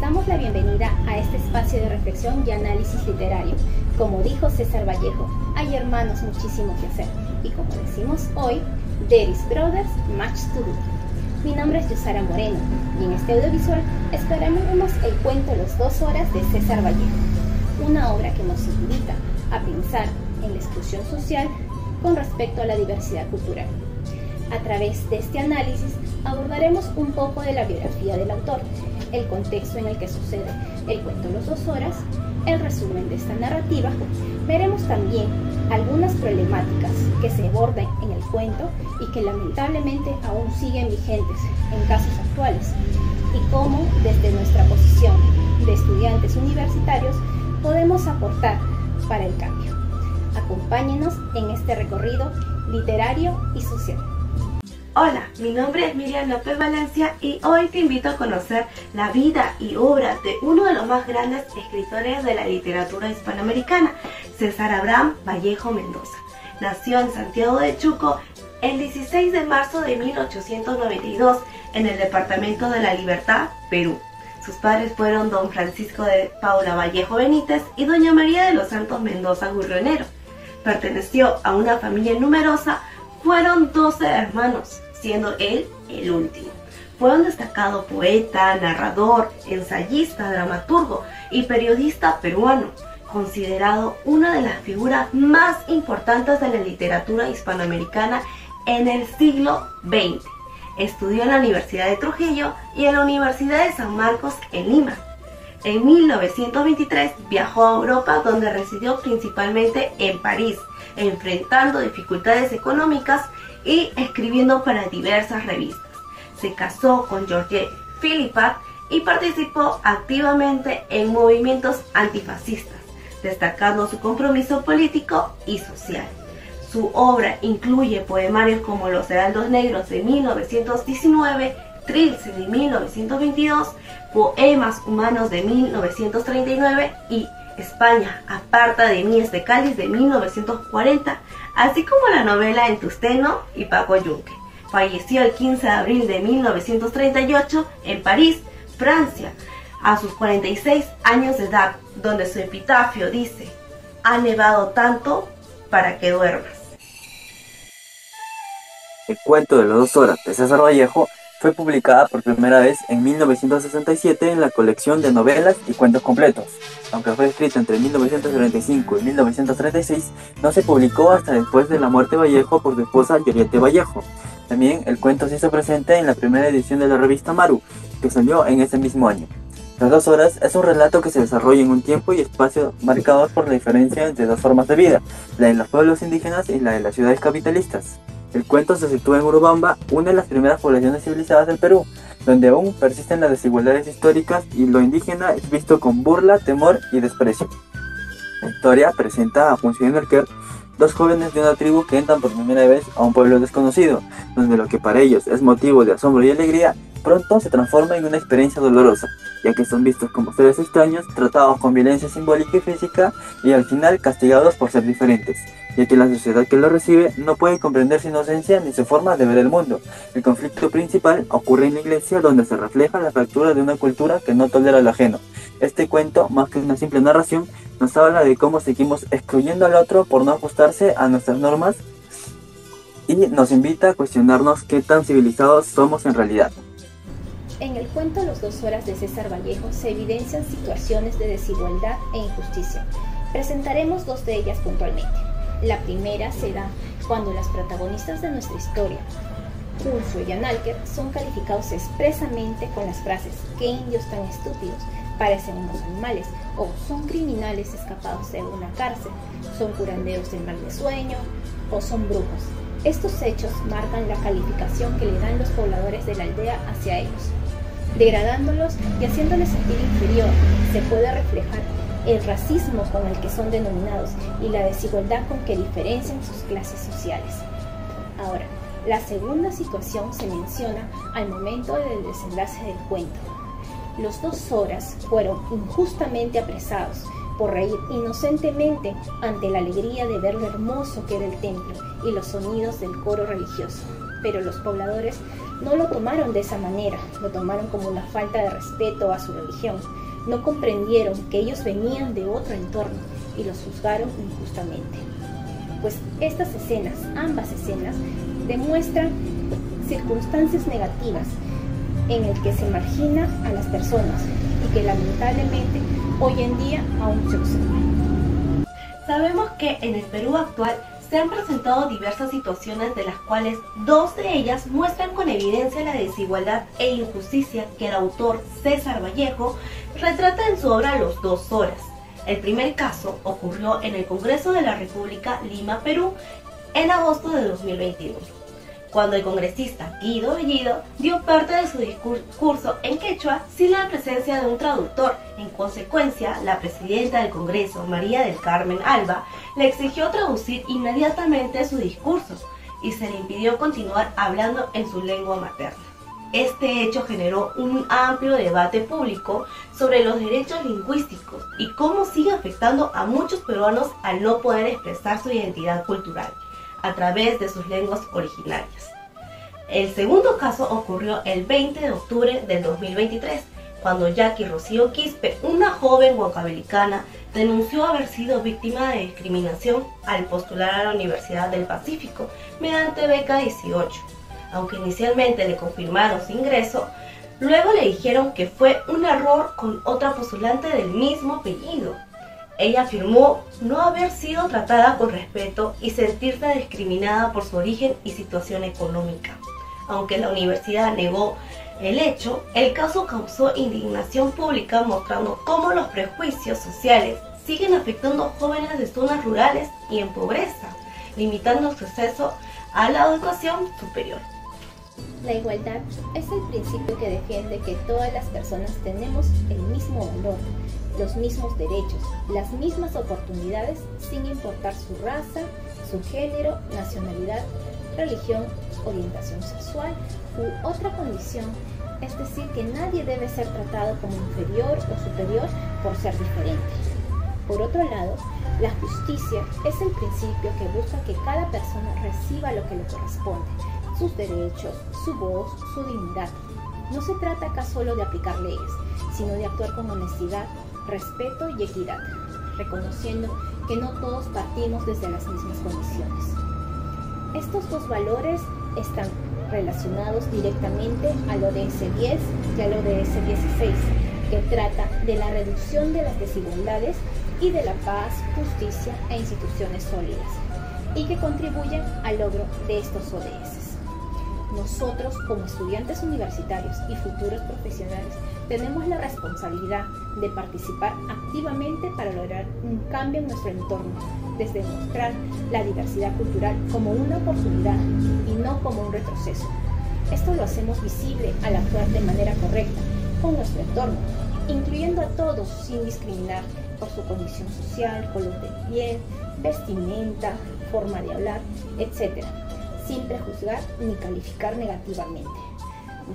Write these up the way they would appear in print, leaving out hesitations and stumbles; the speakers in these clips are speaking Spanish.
damos la bienvenida a este espacio de reflexión y análisis literario. Como dijo César Vallejo, hay hermanos muchísimo que hacer. Y como decimos hoy, there is brothers much to do. Mi nombre es Yusara Moreno y en este audiovisual exploraremos el cuento Los 2 horas de César Vallejo, una obra que nos invita a pensar en la exclusión social con respecto a la diversidad cultural. A través de este análisis abordaremos un poco de la biografía del autor, el contexto en el que sucede el cuento Los 2 horas, el resumen de esta narrativa. Veremos también algunas problemáticas que se abordan en el cuento y que lamentablemente aún siguen vigentes en casos actuales, y cómo desde nuestra posición de estudiantes universitarios podemos aportar para el cambio. Acompáñenos en este recorrido literario y social. Hola, mi nombre es Miriam López Valencia y hoy te invito a conocer la vida y obra de uno de los más grandes escritores de la literatura hispanoamericana, César Abraham Vallejo Mendoza. Nació en Santiago de Chuco el 16 de marzo de 1892 en el departamento de La Libertad, Perú. Sus padres fueron don Francisco de Paula Vallejo Benítez y doña María de los Santos Mendoza Gurrionero. Perteneció a una familia numerosa. Fueron 12 hermanos, siendo él el último. Fue un destacado poeta, narrador, ensayista, dramaturgo y periodista peruano, considerado una de las figuras más importantes de la literatura hispanoamericana en el siglo XX. Estudió en la Universidad de Trujillo y en la Universidad de San Marcos en Lima. En 1923 viajó a Europa, donde residió principalmente en París, enfrentando dificultades económicas y escribiendo para diversas revistas. Se casó con Georgette Philippat y participó activamente en movimientos antifascistas, destacando su compromiso político y social. Su obra incluye poemarios como Los Heraldos Negros de 1919, Trilce de 1922, Poemas Humanos de 1939 y España, aparta de mí este cáliz de 1940, así como la novela En Tusteno y Paco Yunque. Falleció el 15 de abril de 1938 en París, Francia, a sus 46 años de edad, donde su epitafio dice: "Ha nevado tanto para que duermas". El cuento de Los 2 horas de César Vallejo fue publicada por primera vez en 1967 en la colección de novelas y cuentos completos. Aunque fue escrita entre 1935 y 1936, no se publicó hasta después de la muerte de Vallejo por su esposa Georgette Vallejo. También el cuento se hizo presente en la primera edición de la revista Maru, que salió en ese mismo año. Las 2 horas es un relato que se desarrolla en un tiempo y espacio marcados por la diferencia entre dos formas de vida, la de los pueblos indígenas y la de las ciudades capitalistas. El cuento se sitúa en Urubamba, una de las primeras poblaciones civilizadas del Perú, donde aún persisten las desigualdades históricas y lo indígena es visto con burla, temor y desprecio. La historia presenta a Función y Merker, dos jóvenes de una tribu que entran por primera vez a un pueblo desconocido, donde lo que para ellos es motivo de asombro y alegría, pronto se transforma en una experiencia dolorosa, ya que son vistos como seres extraños, tratados con violencia simbólica y física y al final castigados por ser diferentes, ya que la sociedad que lo recibe no puede comprender su inocencia ni su forma de ver el mundo. El conflicto principal ocurre en la iglesia, donde se refleja la fractura de una cultura que no tolera lo ajeno. Este cuento, más que una simple narración, nos habla de cómo seguimos excluyendo al otro por no ajustarse a nuestras normas y nos invita a cuestionarnos qué tan civilizados somos en realidad. En el cuento Los 2 horas de César Vallejo se evidencian situaciones de desigualdad e injusticia. Presentaremos 2 de ellas puntualmente. La primera se da cuando las protagonistas de nuestra historia, Unzo y Analker, son calificados expresamente con las frases "qué indios tan estúpidos, parecen unos animales", o "son criminales escapados de una cárcel", "son curanderos del mal de sueño", o "son brujos". Estos hechos marcan la calificación que le dan los pobladores de la aldea hacia ellos. Degradándolos y haciéndoles sentir inferior, se puede reflejar el racismo con el que son denominados y la desigualdad con que diferencian sus clases sociales. Ahora, la segunda situación se menciona al momento del desenlace del cuento. Los 2 horas fueron injustamente apresados por reír inocentemente ante la alegría de ver lo hermoso que era el templo y los sonidos del coro religioso. pero los pobladores no lo tomaron de esa manera, lo tomaron como una falta de respeto a su religión. No comprendieron que ellos venían de otro entorno y los juzgaron injustamente. Pues estas escenas, ambas escenas, demuestran circunstancias negativas en el que se margina a las personas y que lamentablemente hoy en día aún se observa. Sabemos que en el Perú actual se han presentado diversas situaciones, de las cuales dos de ellas muestran con evidencia la desigualdad e injusticia que el autor César Vallejo retrata en su obra Los Dos Zoras. El primer caso ocurrió en el Congreso de la República, Lima, Perú, en agosto de 2021, cuando el congresista Guido Bellido dio parte de su discurso en quechua sin la presencia de un traductor. En consecuencia, la presidenta del Congreso, María del Carmen Alba, le exigió traducir inmediatamente su discurso y se le impidió continuar hablando en su lengua materna. Este hecho generó un amplio debate público sobre los derechos lingüísticos y cómo sigue afectando a muchos peruanos al no poder expresar su identidad cultural a través de sus lenguas originarias. El segundo caso ocurrió el 20 de octubre del 2023, cuando Jackie Rocío Quispe, una joven huancabelicana, denunció haber sido víctima de discriminación al postular a la Universidad del Pacífico mediante beca 18. Aunque inicialmente le confirmaron su ingreso, luego le dijeron que fue un error con otra postulante del mismo apellido. Ella afirmó no haber sido tratada con respeto y sentirse discriminada por su origen y situación económica. Aunque la universidad negó el hecho, el caso causó indignación pública, mostrando cómo los prejuicios sociales siguen afectando a jóvenes de zonas rurales y en pobreza, limitando su acceso a la educación superior. La igualdad es el principio que defiende que todas las personas tenemos el mismo valor, los mismos derechos, las mismas oportunidades, sin importar su raza, su género, nacionalidad, religión, orientación sexual u otra condición. Es decir, que nadie debe ser tratado como inferior o superior por ser diferente. Por otro lado, la justicia es el principio que busca que cada persona reciba lo que le corresponde, sus derechos, su voz, su dignidad. No se trata acá solo de aplicar leyes, sino de actuar con honestidad, respeto y equidad, reconociendo que no todos partimos desde las mismas condiciones. Estos dos valores están relacionados directamente al ODS 10 y al ODS 16, que trata de la reducción de las desigualdades y de la paz, justicia e instituciones sólidas, y que contribuyen al logro de estos ODS. Nosotros, como estudiantes universitarios y futuros profesionales, tenemos la responsabilidad de participar activamente para lograr un cambio en nuestro entorno, desde mostrar la diversidad cultural como una oportunidad y no como un retroceso. Esto lo hacemos visible al actuar de manera correcta con nuestro entorno, incluyendo a todos sin discriminar por su condición social, color de piel, vestimenta, forma de hablar, etc., sin prejuzgar ni calificar negativamente.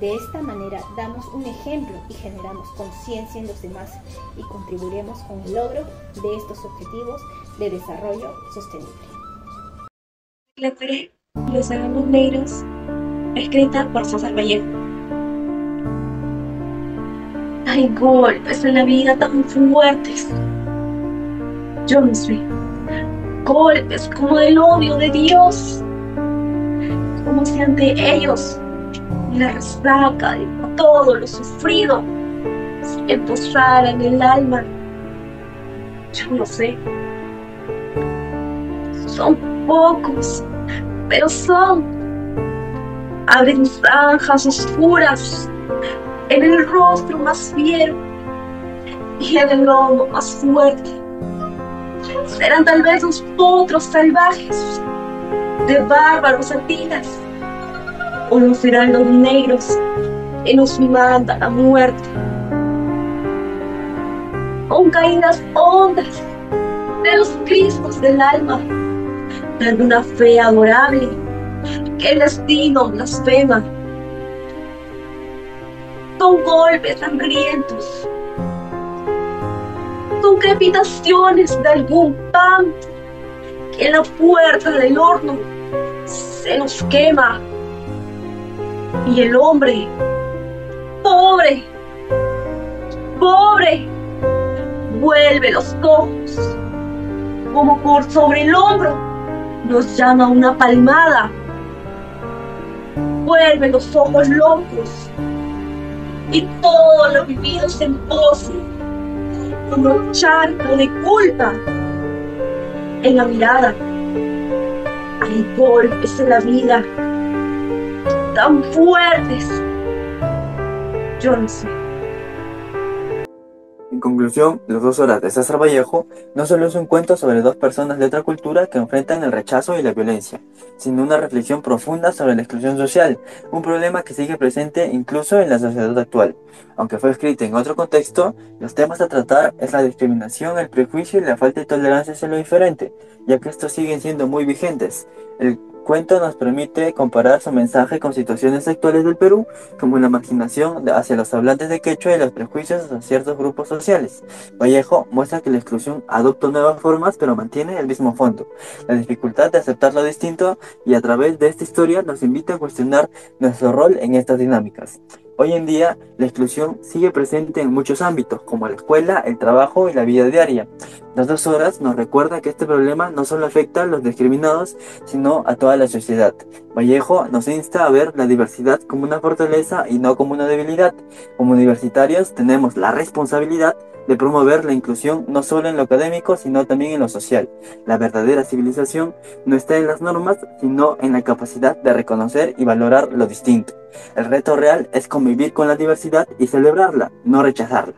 De esta manera damos un ejemplo y generamos conciencia en los demás y contribuiremos con el logro de estos objetivos de desarrollo sostenible. Los Hagamos Negros, escrita por César Vallejo. Hay golpes en la vida tan fuertes, yo no sé, golpes como del odio de Dios, como si ante ellos la resaca de todo lo sufrido se emposara en el alma. Yo no sé, son pocos, pero son. Abren zanjas oscuras en el rostro más fiero y en el lomo más fuerte. Serán tal vez los potros salvajes de bárbaros andinas, o no serán los negros que nos manda la muerte, con caídas hondas de los cristos del alma, dando una fe adorable que el destino blasfema, con golpes sangrientos, con crepitaciones de algún pan que en la puerta del horno se nos quema Y el hombre, pobre, pobre, vuelve los ojos, como por sobre el hombro, nos llama una palmada. Vuelve los ojos locos, y todo lo vivido se empose, como charco de culpa. En la mirada hay golpes en la vida tan fuertes, yo no sé. En conclusión, Las 2 horas de César Vallejo no solo es un cuento sobre dos personas de otra cultura que enfrentan el rechazo y la violencia, sino una reflexión profunda sobre la exclusión social, un problema que sigue presente incluso en la sociedad actual. Aunque fue escrito en otro contexto, los temas a tratar es la discriminación, el prejuicio y la falta de tolerancia hacia lo diferente, ya que estos siguen siendo muy vigentes. El cuento nos permite comparar su mensaje con situaciones actuales del Perú, como la marginación hacia los hablantes de quechua y los prejuicios hacia ciertos grupos sociales. Vallejo muestra que la exclusión adopta nuevas formas pero mantiene el mismo fondo, la dificultad de aceptar lo distinto, y a través de esta historia nos invita a cuestionar nuestro rol en estas dinámicas. Hoy en día, la exclusión sigue presente en muchos ámbitos, como la escuela, el trabajo y la vida diaria. Las 2 horas nos recuerda que este problema no solo afecta a los discriminados, sino a toda la sociedad. Vallejo nos insta a ver la diversidad como una fortaleza y no como una debilidad. Como universitarios tenemos la responsabilidad de promover la inclusión no solo en lo académico, sino también en lo social. La verdadera civilización no está en las normas, sino en la capacidad de reconocer y valorar lo distinto. El reto real es convivir con la diversidad y celebrarla, no rechazarla.